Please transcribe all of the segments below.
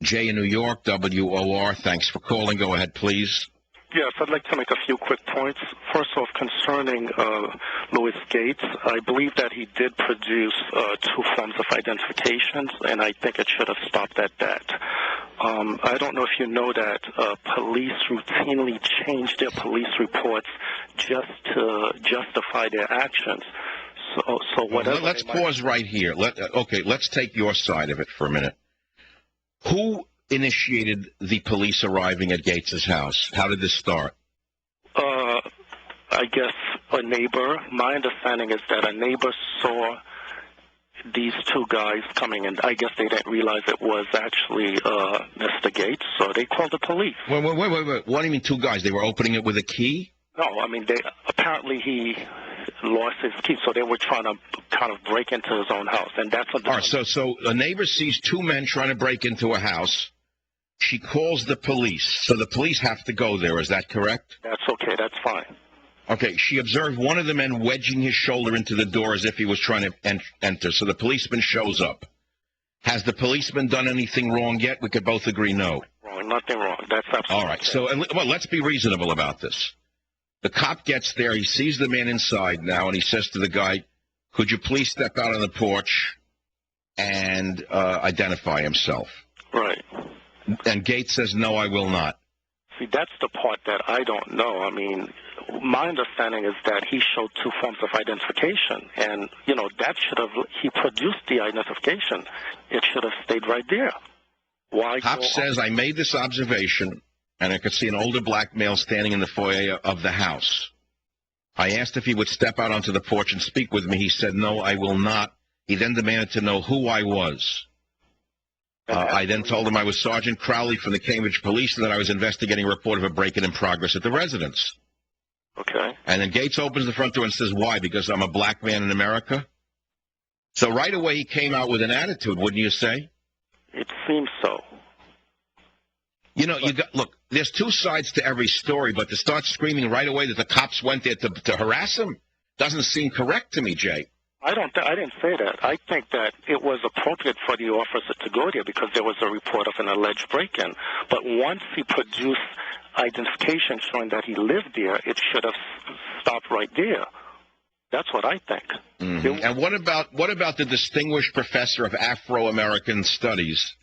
Jay in New York, WOR. Thanks for calling. Go ahead, please. Yes, I'd like to make a few quick points. First off, concerning Louis Gates, I believe that he did produce two forms of identifications, and I think it should have stopped at that. I don't know if you know that police routinely change their police reports just to justify their actions. So whatever. Let's pause right here. Let's take your side of it for a minute. Who initiated the police arriving at Gates's house? How did this start? I guess a neighbor. My understanding is that a neighbor saw these two guys coming, and I guess they didn't realize it was actually Mr. Gates, so they called the police. Wait. What do you mean two guys? They were opening it with a key? No, I mean, apparently he lost his key, so they were trying to kind of break into his own house, and that's what. All right, so a neighbor sees two men trying to break into a house. She calls the police, so the police have to go there. Is that correct? That's okay. That's fine. Okay, she observed one of the men wedging his shoulder into the door as if he was trying to enter, so the policeman shows up. Has the policeman done anything wrong yet? We could both agree no. Wrong, nothing wrong. That's absolutely all right, okay. So let's be reasonable about this. The cop gets there, he sees the man inside now, and he says to the guy, could you please step out on the porch and identify himself? Right. And Gates says, no, I will not. See, that's the part that I don't know. I mean, my understanding is that he showed two forms of identification, and, that should have, he produced the identification. It should have stayed right there. Why? Cop says, I made this observation, and I could see an older black male standing in the foyer of the house. I asked if he would step out onto the porch and speak with me. He said, no, I will not. He then demanded to know who I was. I then told him I was Sergeant Crowley from the Cambridge Police and that I was investigating a report of a break-in in progress at the residence. Okay. And then Gates opens the front door and says, why? Because I'm a black man in America? So right away he came out with an attitude, wouldn't you say? It seems so. Look, there's two sides to every story, but to start screaming right away that the cops went there to harass him doesn't seem correct to me, Jay. I didn't say that. I think that it was appropriate for the officer to go there because there was a report of an alleged break-in. But once he produced identification showing that he lived there, it should have stopped right there. That's what I think. Mm-hmm. And what about the distinguished professor of Afro-American studies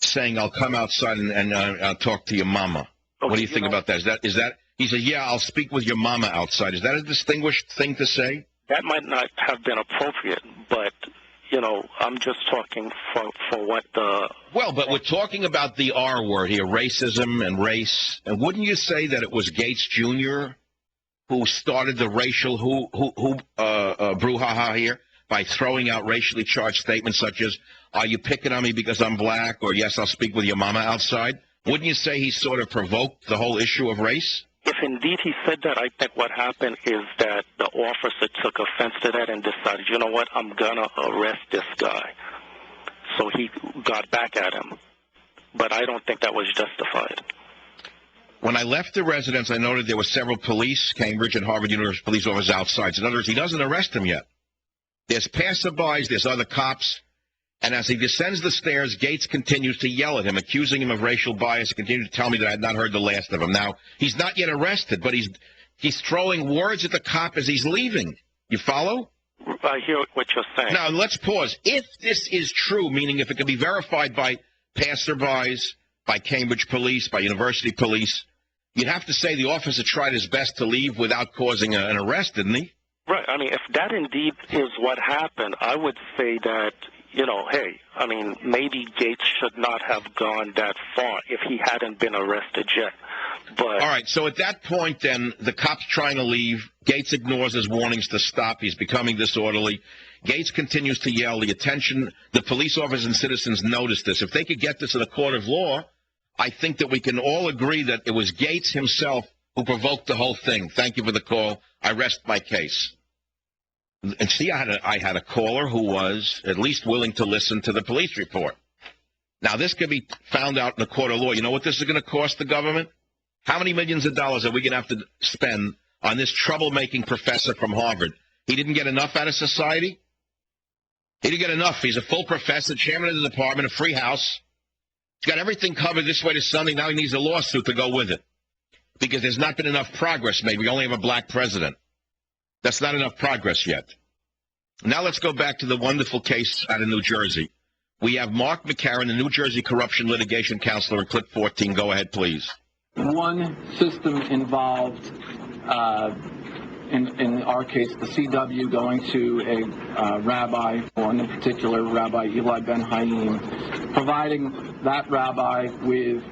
saying, I'll come outside and I'll talk to your mama? Okay, what do you think about that? Is that he said, yeah, I'll speak with your mama outside. Is that a distinguished thing to say? That might not have been appropriate, but, I'm just talking for what the... Well, but we're talking about the R word here, racism and race. And wouldn't you say that it was Gates Jr. who started the racial brouhaha here by throwing out racially charged statements such as, are you picking on me because I'm black? Or, yes, I'll speak with your mama outside. Wouldn't you say he sort of provoked the whole issue of race? If indeed he said that, I think what happened is that the officer took offense to that and decided, you know what, I'm going to arrest this guy. So he got back at him. But I don't think that was justified. When I left the residence, I noted there were several police, Cambridge and Harvard University police officers outside. So in other words, he doesn't arrest him yet. There's passerbys, there's other cops. And as he descends the stairs, Gates continues to yell at him, accusing him of racial bias, and continues to tell me that I had not heard the last of him. Now, he's not yet arrested, but he's throwing words at the cop as he's leaving. You follow? I hear what you're saying. Now, let's pause. If this is true, meaning if it can be verified by passerbys, by Cambridge police, by university police, you'd have to say the officer tried his best to leave without causing an arrest, didn't he? Right. I mean, if that indeed is what happened, I would say that, maybe Gates should not have gone that far if he hadn't been arrested yet. But all right, so at that point, then, the cop's trying to leave. Gates ignores his warnings to stop. He's becoming disorderly. Gates continues to yell. The police officers and citizens notice this. If they could get this in a court of law, I think that we can all agree that it was Gates himself who provoked the whole thing. Thank you for the call. I rest my case. And see, I had a caller who was at least willing to listen to the police report. Now, this could be found out in a court of law. You know what this is going to cost the government? How many millions of dollars are we going to have to spend on this troublemaking professor from Harvard? He didn't get enough out of society? He didn't get enough. He's a full professor, chairman of the department, a free house. He's got everything covered this way to Sunday. Now he needs a lawsuit to go with it because there's not been enough progress made. We only have a black president. That's not enough progress yet. Now let's go back to the wonderful case out of New Jersey. We have Mark McCarran, the New Jersey corruption litigation counselor, in clip 14. Go ahead, please. One system involved, in our case, the CW going to a rabbi, one in particular, Rabbi Eli Ben Haim, providing that rabbi with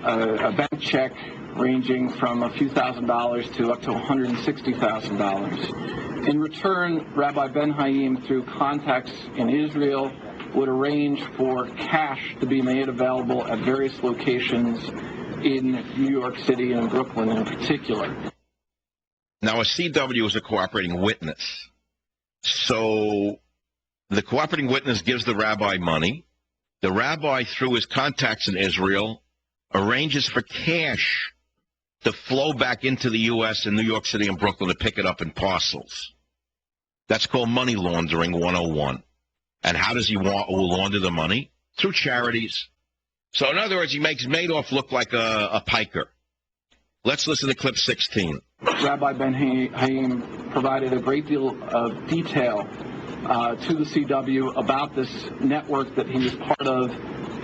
a bank check ranging from a few $1,000s to up to $160,000. In return, Rabbi Ben Haim, through contacts in Israel, would arrange for cash to be made available at various locations in New York City and Brooklyn in particular. Now, a CW is a cooperating witness. So the cooperating witness gives the rabbi money. The rabbi, through his contacts in Israel, arranges for cash to flow back into the U.S. and New York City and Brooklyn to pick it up in parcels. That's called money laundering 101. And how does he launder the money? Through charities. So in other words, he makes Madoff look like a piker. Let's listen to clip 16. Rabbi Ben Haim provided a great deal of detail to the CW about this network that he was part of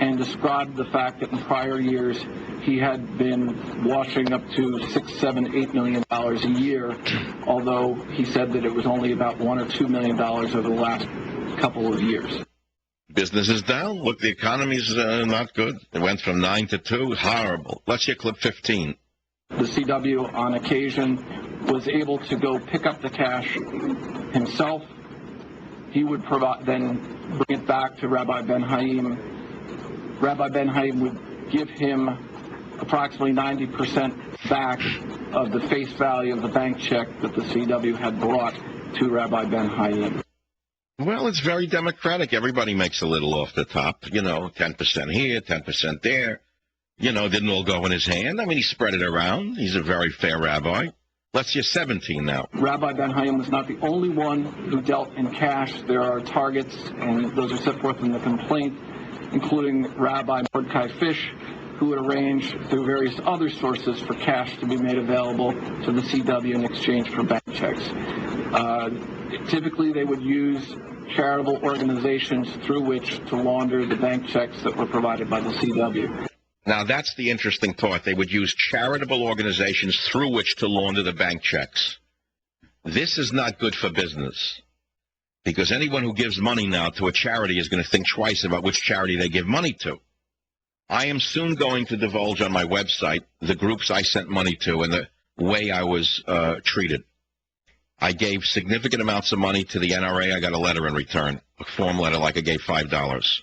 and described the fact that in prior years he had been washing up to $6, $7, $8 million a year, although he said that it was only about $1 or $2 million over the last couple of years. Business is down. Look, the economy's not good. It went from 9 to 2. Horrible. Let's hear clip 15. The CW, on occasion, was able to go pick up the cash himself. He would then bring it back to Rabbi Ben Haim. Rabbi Ben Haim would give him approximately 90% back of the face value of the bank check that the CW had brought to Rabbi Ben Haim. Well, it's very democratic. Everybody makes a little off the top. 10% here, 10% there. Didn't all go in his hand. I mean, he spread it around. He's a very fair rabbi. Let's hear 17 now. Rabbi Ben Haim was not the only one who dealt in cash. There are targets, and those are set forth in the complaint, including Rabbi Mordecai Fish, who would arrange through various other sources for cash to be made available to the CW in exchange for bank checks. Typically, they would use charitable organizations through which to launder the bank checks that were provided by the CW. Now, that's the interesting part. They would use charitable organizations through which to launder the bank checks. This is not good for business, because anyone who gives money now to a charity is going to think twice about which charity they give money to. I am soon going to divulge on my website the groups I sent money to and the way I was treated. I gave significant amounts of money to the NRA. I got a letter in return, a form letter like I gave $5.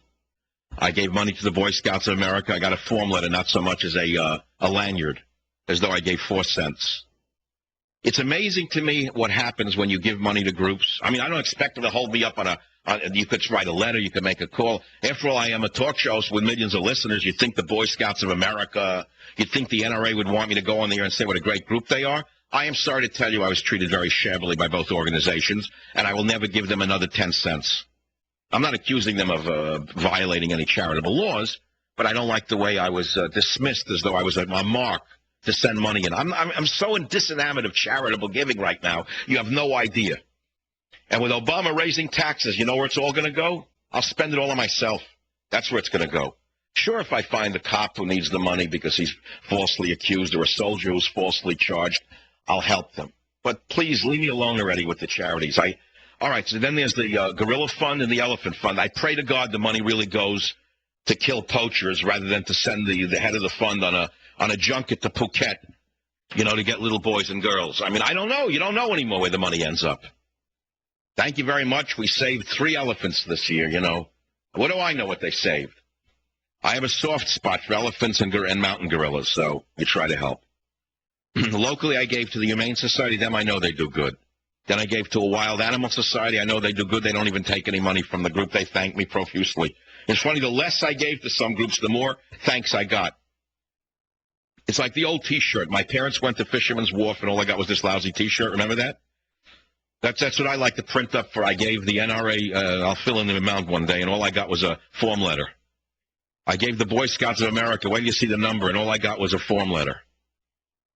I gave money to the Boy Scouts of America. I got a form letter, not so much as a lanyard, as though I gave 4 cents. It's amazing to me what happens when you give money to groups. I mean, I don't expect them to hold me up on you could write a letter, you could make a call. After all, I am a talk show with millions of listeners. You'd think the Boy Scouts of America, you'd think the NRA would want me to go on there and say what a great group they are. I am sorry to tell you I was treated very shabbily by both organizations, and I will never give them another 10 cents. I'm not accusing them of violating any charitable laws, but I don't like the way I was dismissed as though I was a mark to send money in. I'm so disenamored of charitable giving right now, you have no idea. And with Obama raising taxes, you know where it's all going to go? I'll spend it all on myself. That's where it's going to go. Sure, if I find a cop who needs the money because he's falsely accused or a soldier who's falsely charged, I'll help them. But please, leave me alone already with the charities. All right, so then there's the Gorilla Fund and the Elephant Fund. I pray to God the money really goes to kill poachers rather than to send the head of the fund on a junket to Phuket, to get little boys and girls. I mean, I don't know. You don't know anymore where the money ends up. Thank you very much. We saved 3 elephants this year, What do I know what they saved? I have a soft spot for elephants and mountain gorillas, so we try to help. Locally, I gave to the Humane Society. Them I know they do good. Then I gave to a Wild Animal Society. I know they do good. They don't even take any money from the group. They thank me profusely. It's funny, the less I gave to some groups, the more thanks I got. It's like the old T-shirt. My parents went to Fisherman's Wharf, and all I got was this lousy T-shirt. Remember that? That's what I like to print up for. I gave the NRA, I'll fill in the amount one day, and all I got was a form letter. I gave the Boy Scouts of America, wait till you see the number, and all I got was a form letter.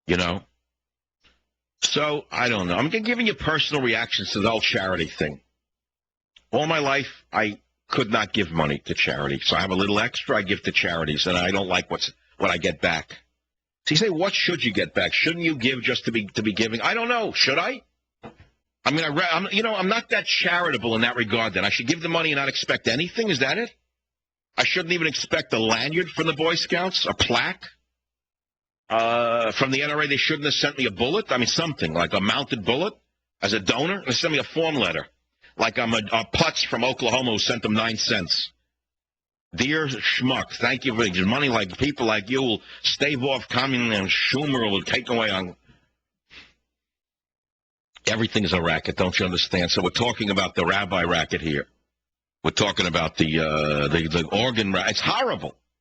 You know? So, I don't know. I'm giving you personal reactions to the whole charity thing. All my life, I could not give money to charity. So I have a little extra I give to charities, and I don't like what I get back. So you say, what should you get back? Shouldn't you give just to be giving? I don't know. Should I? I mean, I'm not that charitable in that regard, then. I should give the money and not expect anything? Is that it? I shouldn't even expect a lanyard from the Boy Scouts, a plaque. From the NRA, they shouldn't have sent me a bullet. I mean, something, like a mounted bullet as a donor. They sent me a form letter. Like I'm a putz from Oklahoma who sent them 9 cents. Dear schmuck, thank you for your money. Like people like you will stave off communism, and Schumer will take away on. Everything is a racket, don't you understand? So we're talking about the rabbi racket here. We're talking about the organ racket. It's horrible.